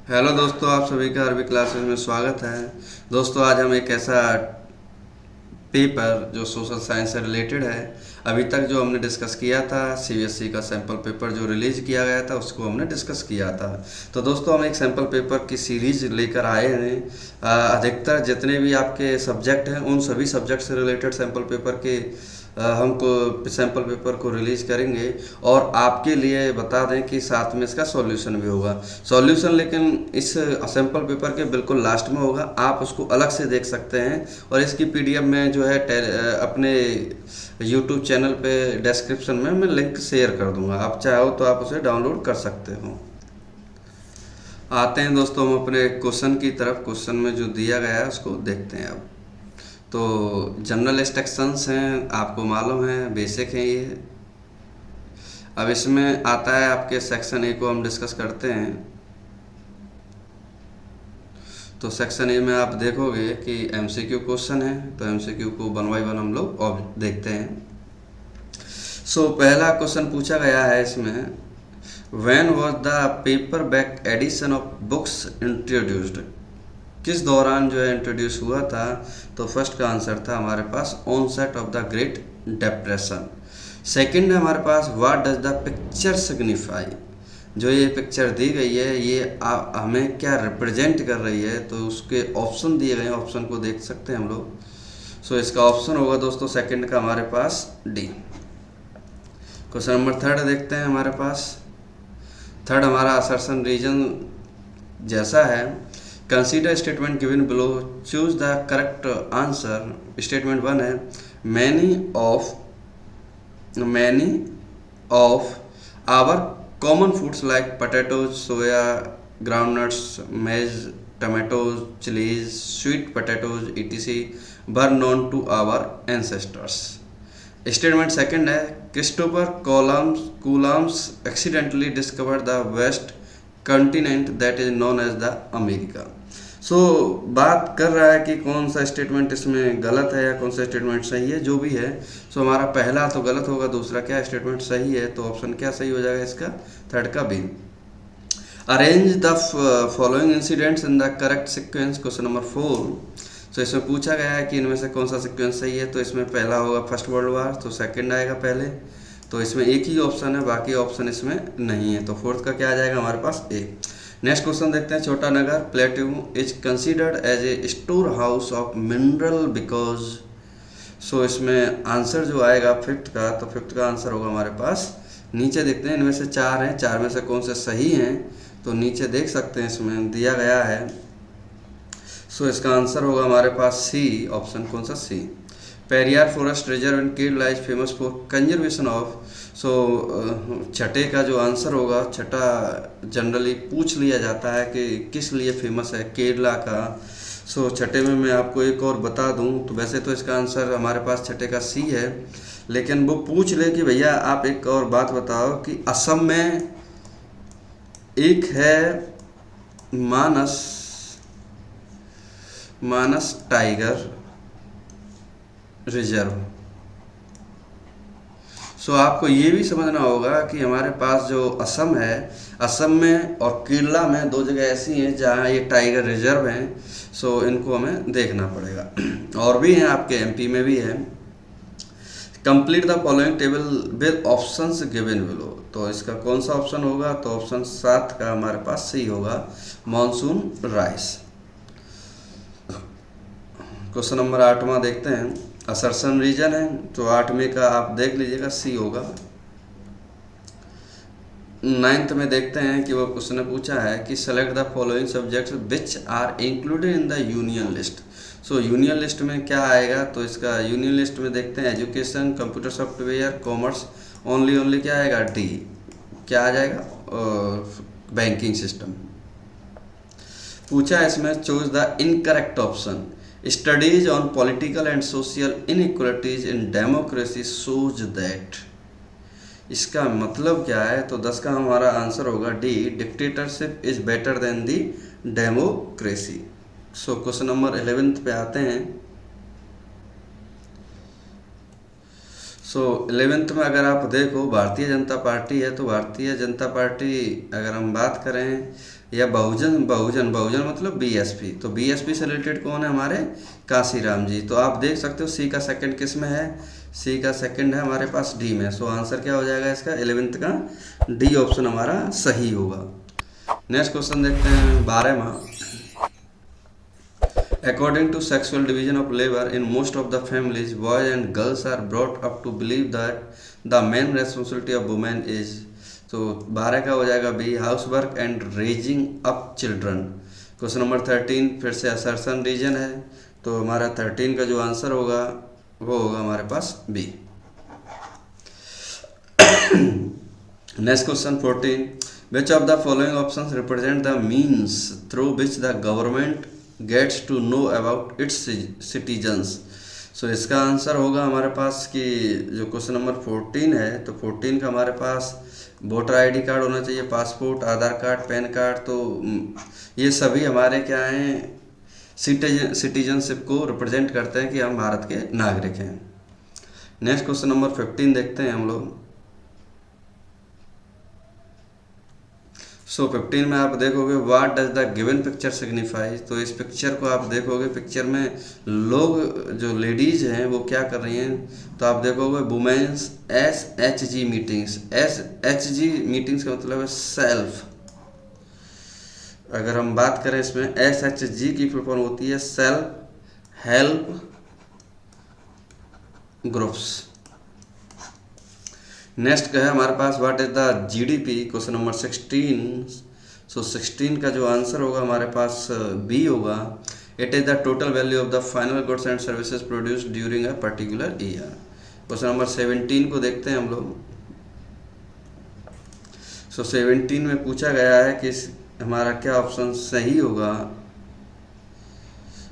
Hello दोस्तों, आप सभी का अरबी क्लासेस में स्वागत है। दोस्तों, आज हम एक ऐसा पेपर जो सोशल साइंस से रिलेटेड है, अभी तक जो हमने डिस्कस किया था सीबीएसई का सैम्पल पेपर जो रिलीज किया गया था उसको हमने डिस्कस किया था। तो दोस्तों, हम एक सैम्पल पेपर की सीरीज लेकर आए हैं। अधिकतर जितने भी आपके सब्जेक्ट हैं उन सभी सब्जेक्ट से रिलेटेड सैम्पल पेपर के हमको सैम्पल पेपर को रिलीज करेंगे और आपके लिए बता दें कि साथ में इसका सॉल्यूशन भी होगा। सॉल्यूशन लेकिन इस सैम्पल पेपर के बिल्कुल लास्ट में होगा, आप उसको अलग से देख सकते हैं और इसकी पीडीएफ में जो है अपने यूट्यूब चैनल पे डिस्क्रिप्शन में मैं लिंक शेयर कर दूंगा, आप चाहो तो आप उसे डाउनलोड कर सकते हो। आते हैं दोस्तों हम अपने क्वेश्चन की तरफ। क्वेश्चन में जो दिया गया है उसको देखते हैं। अब तो जनरल इंस्ट्रक्शंस हैं, आपको मालूम है, बेसिक है ये। अब इसमें आता है आपके सेक्शन ए को हम डिस्कस करते हैं। तो सेक्शन ए में आप देखोगे कि एमसीक्यू क्वेश्चन है, तो एमसीक्यू को वन बाई वन हम लोग और देखते हैं। पहला क्वेश्चन पूछा गया है इसमें, when was the paper back edition of books introduced? किस दौरान जो है इंट्रोड्यूस हुआ था? तो फर्स्ट का आंसर था हमारे पास onset of the great depression. Second है हमारे पास, what does the picture signify? जो ये पिक्चर दी गई है ये हमें क्या रिप्रेजेंट कर रही है? तो उसके ऑप्शन दिए गए हैं, ऑप्शन को देख सकते हैं हम लोग। इसका ऑप्शन होगा दोस्तों सेकंड का हमारे पास डी। क्वेश्चन नंबर थर्ड देखते हैं हमारे पास। थर्ड हमारा असर्शन रीजन जैसा है, consider statement given below, choose the correct answer. Statement one है, many of our common foods like potatoes, soya, groundnuts, maize, tomatoes, chillies, sweet potatoes etc were known to our ancestors. Statement second है, Christopher Columbus accidentally discovered the west continent that is known as the America. बात कर रहा है कि कौन सा statement इसमें गलत है या कौन सा स्टेटमेंट सही है। जो भी है हमारा पहला तो गलत होगा, दूसरा क्या स्टेटमेंट सही है। तो ऑप्शन क्या सही हो जाएगा इसका? थर्ड का B. Arrange the following incidents in the correct sequence. Question number 4। इसमें पूछा गया है कि इनमें से कौन सा सिक्वेंस सही है। तो इसमें पहला होगा फर्स्ट वर्ल्ड वार, तो सेकंड आएगा पहले। तो इसमें एक ही ऑप्शन है, बाकी ऑप्शन इसमें नहीं है। तो फोर्थ का क्या आ जाएगा हमारे पास? ए। नेक्स्ट क्वेश्चन देखते हैं। Chota Nagar plateau is considered as a store house of mineral because. इसमें आंसर जो आएगा फिफ्थ का, तो फिफ्थ का आंसर होगा हमारे पास, नीचे देखते हैं इनमें से चार हैं, चार में से कौन से सही हैं। तो नीचे देख सकते हैं इसमें दिया गया है। इसका आंसर होगा हमारे पास सी, ऑप्शन कौन सा? C. Periyar forest reserve in Kerala is famous for conservation of. छठे का जो आंसर होगा, छठा जनरली पूछ लिया जाता है कि किस लिए फेमस है केरला का। छठे में मैं आपको एक और बता दूं, तो वैसे तो इसका आंसर हमारे पास छठे का सी है, लेकिन वो पूछ ले कि भैया आप एक और बात बताओ कि असम में एक है मानस टाइगर रिजर्व। आपको ये भी समझना होगा कि हमारे पास जो असम है, असम में और केरला में दो जगह ऐसी हैं जहाँ ये टाइगर रिजर्व हैं। इनको हमें देखना पड़ेगा। और भी हैं आपके एमपी में भी है। Complete the following table with options given below. तो इसका कौन सा ऑप्शन होगा? तो ऑप्शन 7 का हमारे पास सही होगा, मानसून राइस। क्वेश्चन नंबर 8वां देखते हैं। असर्शन रीजन है, तो 8वें का आप देख लीजिएगा, सी होगा। 9th में देखते हैं कि वो क्वेश्चन ने पूछा है कि select the following subjects which are included in the union list. Union list में क्या आएगा? तो इसका यूनियन लिस्ट में देखते हैं education, computer software, commerce, only क्या आएगा? डी। क्या आ जाएगा? Banking system. पूछा इसमें choose the incorrect option. Studies on political and social inequalities in democracy shows that. इसका मतलब क्या है? तो 10 का हमारा आंसर होगा D, dictatorship is better than the democracy. Question number 11 पे आते हैं। 11th में अगर आप देखो भारतीय जनता पार्टी है, तो भारतीय जनता पार्टी अगर हम बात करें या बहुजन बहुजन बहुजन मतलब बीएसपी, तो बीएसपी से रिलेटेड कौन है हमारे काशीराम जी। तो आप देख सकते हो सी का सेकंड किस में है, सी का सेकंड है हमारे पास डी में। सो आंसर क्या हो जाएगा इसका 11th का डी ऑप्शन हमारा सही होगा। नेक्स्ट क्वेश्चन देखते हैं 12वां। According to sexual division of labor in most of the families, boys and girls are brought up to believe that the main responsibility of women is, तो 12 का हो जाएगा B, house work and raising up children. Question number 13 फिर से assertion reason है, तो हमारा 13 का जो आंसर होगा वो होगा हमारे पास B. Next question 14, which of the following options represent the means through which the government gets to know about its citizens. So इसका आंसर होगा हमारे पास कि जो क्वेश्चन नंबर 14 है, तो 14 का हमारे पास वोटर आईडी कार्ड होना चाहिए, पासपोर्ट, आधार कार्ड, पैन कार्ड। तो ये सभी हमारे क्या हैं, सिटीजनशिप को रिप्रेजेंट करते हैं कि हम भारत के नागरिक हैं। नेक्स्ट क्वेश्चन नंबर 15 देखते हैं हम लोग। सो 15 में आप देखोगे what does the given picture signify. तो इस पिक्चर को आप देखोगे, पिक्चर में लोग जो लेडीज हैं वो क्या कर रही हैं, तो आप देखोगे women's SHG meetings. SHG meetings का मतलब है सेल्फ। अगर हम बात करें इसमें SHG की फुल फॉर्म होती है सेल्फ हेल्प ग्रुप्स। नेक्स्ट का है हमारे पास what is the GDP, question number 16। So 16 का जो आंसर होगा हमारे पास बी होगा, it is the total value of the final goods and services produced during a particular year. Question number 17 को देखते हैं हम लोग। सो 17 में पूछा गया है कि हमारा क्या ऑप्शन सही होगा।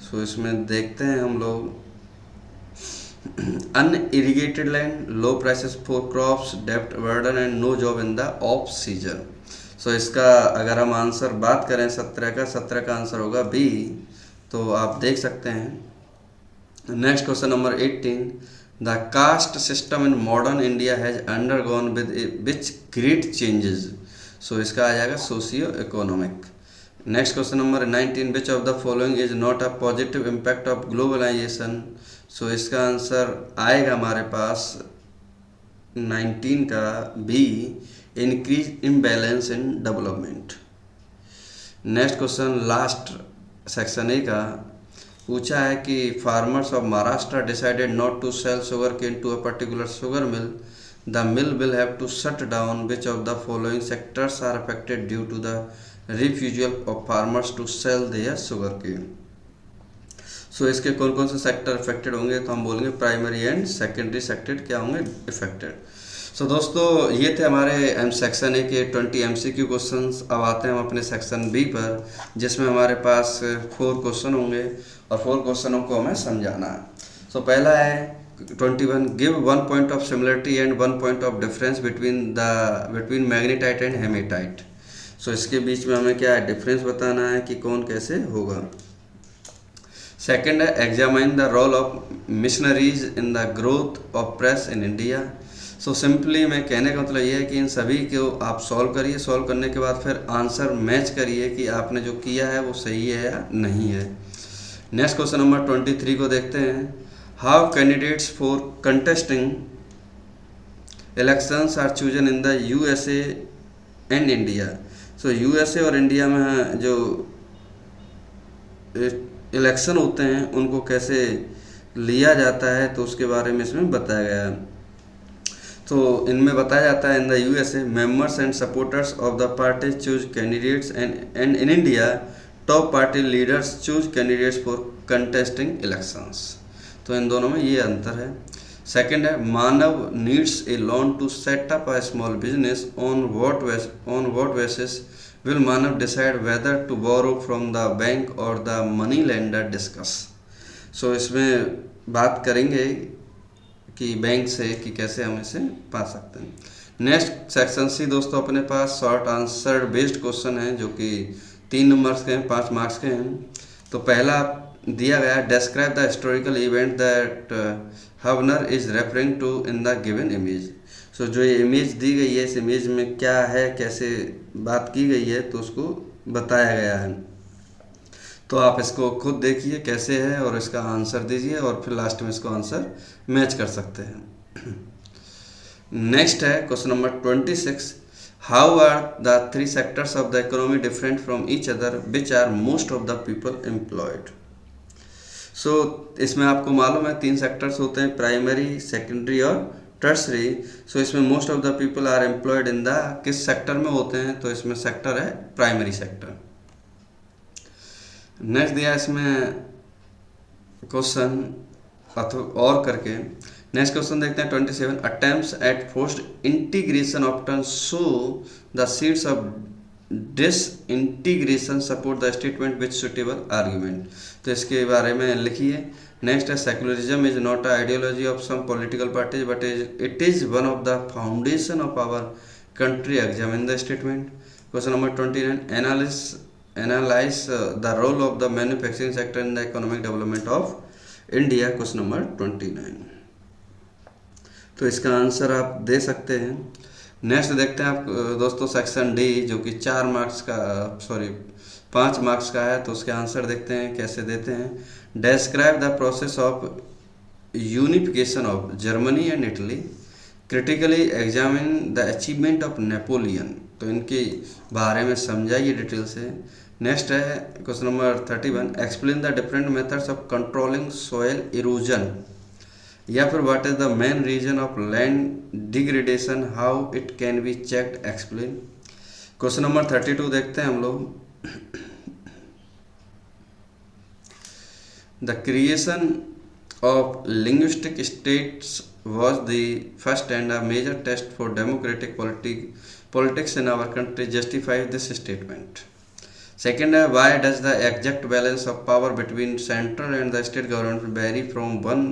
सो इसमें देखते हैं हम लोग, unirrigated land, low prices for crops, डेब्ट burden and no job in the off season. So इसका अगर हम आंसर बात करें 17 का आंसर होगा बी, तो आप देख सकते हैं। Next question number 18, the caste system in modern India has undergone with which great changes. So इसका आ जाएगा socio economic. Next question number 19, which of the following is not a positive impact of globalisation. So इसका answer आएगा हमारे पास 19 का B, increase imbalance in development. Next question last section A का पूछा है कि farmers of Maharashtra decided not to cell sugar cane to a particular sugar mill, the mill will have to shut down, which of the following sectors are affected due to the refusal of farmers to sell their sugar cane. So इसके कौन कौन से sector affected होंगे, तो हम बोलेंगे primary and secondary sector क्या होंगे इफेक्टेड। सो दोस्तों ये थे हमारे सेक्शन ए के 20 MCQ क्वेश्चंस। अब आते हैं हम अपने सेक्शन बी पर, जिसमें हमारे पास 4 क्वेश्चन होंगे और 4 क्वेश्चनों को हमें समझाना है। सो पहला है 21, give 1 point of similarity and 1 point of difference between magnetite and hematite. So इसके बीच में हमें क्या है डिफरेंस बताना है कि कौन कैसे होगा। सेकेंड है examine the role of missionaries in the growth of press in India. So simply मैं कहने का मतलब ये है कि इन सभी को आप सॉल्व करिए, सॉल्व करने के बाद फिर आंसर मैच करिए कि आपने जो किया है वो सही है या नहीं है। नेक्स्ट क्वेश्चन नंबर 23 को देखते हैं, how candidates for contesting elections are chosen in the USA and India. So USA और इंडिया में जो इलेक्शन होते हैं उनको कैसे लिया जाता है, तो उसके बारे में इसमें बताया गया है। तो इनमें बताया जाता है in the USA members and supporters of the party choose candidates and in India top party leaders choose candidates for contesting elections. तो इन दोनों में ये अंतर है। सेकंड है Manav needs a loan to set up a small business on what basis will Manav decide whether to borrow from the bank or the money lender discuss। सो इसमें बात करेंगे कि बैंक से कि कैसे हम इसे पा सकते हैं। नेक्स्ट सेक्शन सी दोस्तों अपने पास शॉर्ट आंसर बेस्ड क्वेश्चन है जो कि 3 नंबर्स के हैं, 5 मार्क्स के हैं। तो पहला दिया गया describe the historical event that हवनर is referring to in the given image. So जो ये इमेज दी गई है इस इमेज में क्या है, कैसे बात की गई है, तो उसको बताया गया है। तो आप इसको खुद देखिए कैसे है और इसका आंसर दीजिए और फिर लास्ट में इसको आंसर मैच कर सकते हैं। नेक्स्ट है question number 26। How are the three sectors of the economy different from each other which are most of the people employed. So इसमें आपको मालूम है तीन सेक्टर्स होते हैं, प्राइमरी, सेकेंडरी और टर्सरी। सो इसमें most of the people are employed in the किस सेक्टर में होते हैं, तो इसमें सेक्टर है प्राइमरी सेक्टर। नेक्स्ट दिया इसमें क्वेश्चन और करके। नेक्स्ट क्वेश्चन देखते हैं 27। Attempts at forced integration often show the seeds of disintegration support the statement with suitable argument. तो इसके बारे में लिखिए। नेक्स्ट है secularism is not a ideology of some political parties but it is one of the foundation of our country, examine the statement. Question number 29। Analyze the role of the manufacturing sector in the economic development of India. Question number 29। तो इसका answer आप दे सकते हैं। Next देखते हैं आप दोस्तों section D, जो कि 5 मार्क्स का है। तो उसके आंसर देखते हैं कैसे देते हैं। Describe the process of unification of Germany and Italy, critically examine the achievement of Napoleon. तो इनके बारे में समझाइए डिटेल से। नेक्स्ट है question number 31। Explain the different methods of controlling soil erosion, या फिर what is the main reason of land degradation, how it can be checked, explain. Question number 32 देखते हैं हम लोग। The creation of linguistic states was the first and a major test for democratic politics in our country, justifies this statement. Second, why does the exact balance of power between central and the state government vary from one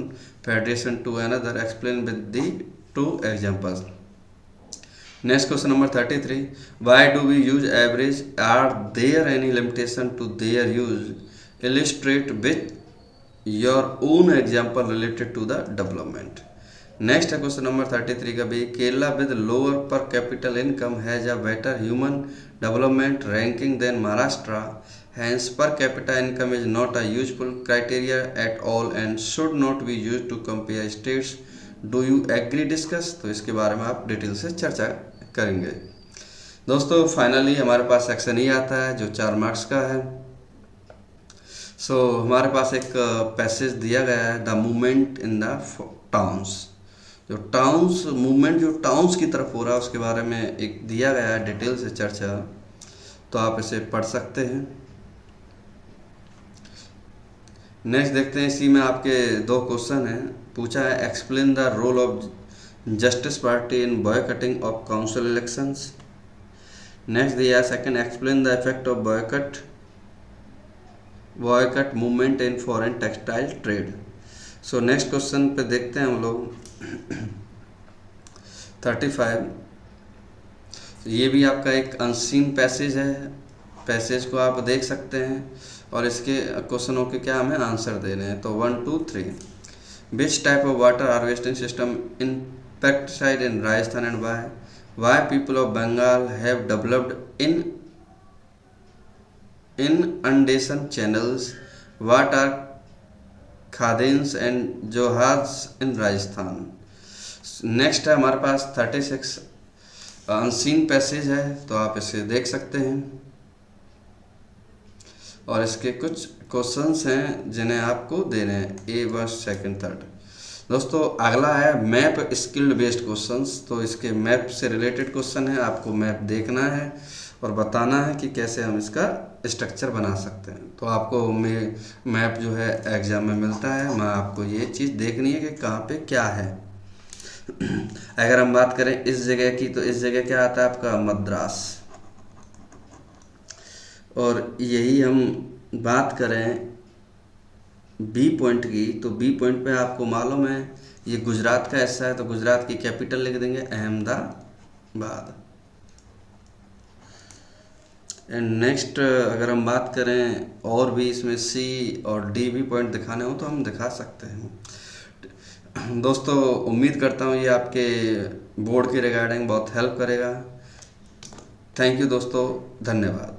federation to another, explain with the two examples. Next question number 33. Why do we use average? Are there any limitation to their use? Illustrate with your own example related to the development. Next है question number 33 का भी। Kerala with lower per capital income has a better human development ranking than Maharashtra, hence per capita income is not a useful criteria at all and should not be use to compare states, do you agree, discuss. तो इसके बारे में आप detail से चर्चा करेंगे। दोस्तों finally हमारे पास सेक्शन ही आता है जो 4 मार्क्स का है। सो हमारे पास एक पैसेज दिया गया है, the movement in the towns. जो टाउन्स मूवमेंट जो टाउन्स की तरफ हो रहा है उसके बारे में एक दिया गया है डिटेल से चर्चा, तो आप इसे पढ़ सकते हैं। नेक्स्ट देखते हैं, इसी में आपके 2 क्वेश्चन हैं। पूछा है explain the role of justice party in boycotting of council elections. Next दिया second, explain the effect of boycott movement in foreign textile trade. So next question पे देखते हैं हम लोग 35। ये भी आपका एक अनसीन पैसेज है, पैसेज को आप देख सकते हैं और इसके क्वेश्चनों के क्या हमें आंसर देने हैं। तो 1, 2, 3। Which type of water harvesting system in pesticide in Rajasthan and why people of Bengal have developed in inundation channels, what are khadins and johads in Rajasthan. Next है हमारे पास 36 अनसीन पैसेज है, तो आप इसे देख सकते हैं और इसके कुछ क्वेश्चंस हैं जिन्हें आपको देने हैं, ए, फर्स्ट, सेकंड, थर्ड। दोस्तों अगला है मैप स्किल्ड बेस्ड क्वेश्चंस। तो इसके मैप से रिलेटेड क्वेश्चन है, आपको मैप देखना है और बताना है कि कैसे हम इसका स्ट्रक्चर बना सकते हैं। तो आपको मैप जो है एग्जाम में मिलता है, मैं आपको ये चीज़ देखनी है कि कहाँ पे क्या है। अगर हम बात करें इस जगह की, तो इस जगह क्या आता है आपका मद्रास, और यही हम बात करें बी पॉइंट की, तो बी पॉइंट पे आपको मालूम है ये गुजरात का हिस्सा है, तो गुजरात की कैपिटल लिख देंगे अहमदाबाद। एंड नेक्स्ट अगर हम बात करें और भी इसमें सी और डी भी पॉइंट दिखाने हो तो हम दिखा सकते हैं। दोस्तों उम्मीद करता हूँ ये आपके बोर्ड के रिगार्डिंग बहुत हेल्प करेगा। थैंक यू दोस्तों, धन्यवाद।